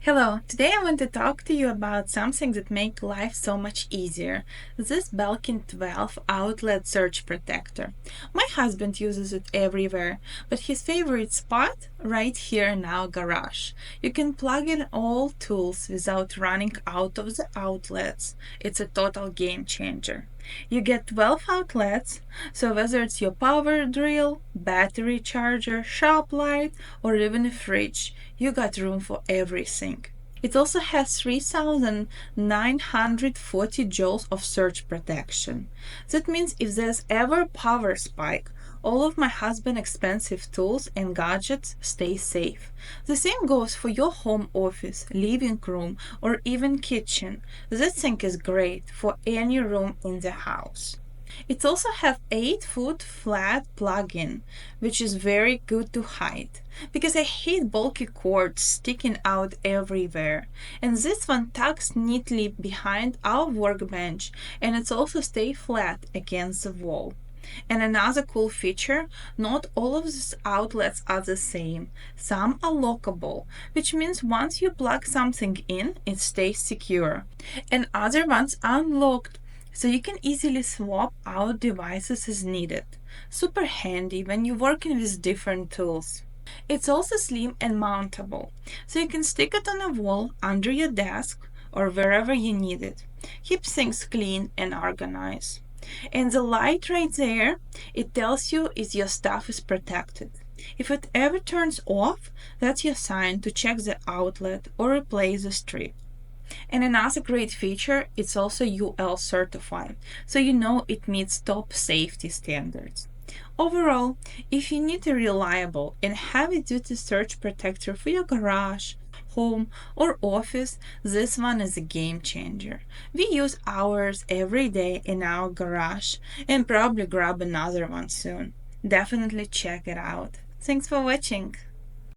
Hello, today I want to talk to you about something that makes life so much easier. This Belkin 12 outlet surge protector. My husband uses it everywhere, but his favorite spot right here in our garage. You can plug in all tools without running out of the outlets. It's a total game changer. You get 12 outlets, so whether it's your power drill, battery charger, shop light, or even a fridge, you got room for everything. It also has 3,940 joules of surge protection. That means if there's ever a power spike, all of my husband's expensive tools and gadgets stay safe. The same goes for your home office, living room, or even kitchen. This thing is great for any room in the house. It also have 8-foot flat plug-in, which is very good to hide because I hate bulky cords sticking out everywhere. And this one tucks neatly behind our workbench and it's also stay flat against the wall. And another cool feature, not all of these outlets are the same. Some are lockable, which means once you plug something in, it stays secure. And other ones are unlocked, so you can easily swap out devices as needed. Super handy when you're working with different tools. It's also slim and mountable, so you can stick it on a wall under your desk or wherever you need it. Keeps things clean and organized. And the light right there, it tells you if your stuff is protected. If it ever turns off, that's your sign to check the outlet or replace the strip. And another great feature, it's also UL certified, so you know it meets top safety standards. Overall, if you need a reliable and heavy-duty surge protector for your garage, home, or office, this one is a game changer. We use ours every day in our garage and probably grab another one soon. Definitely check it out. Thanks for watching.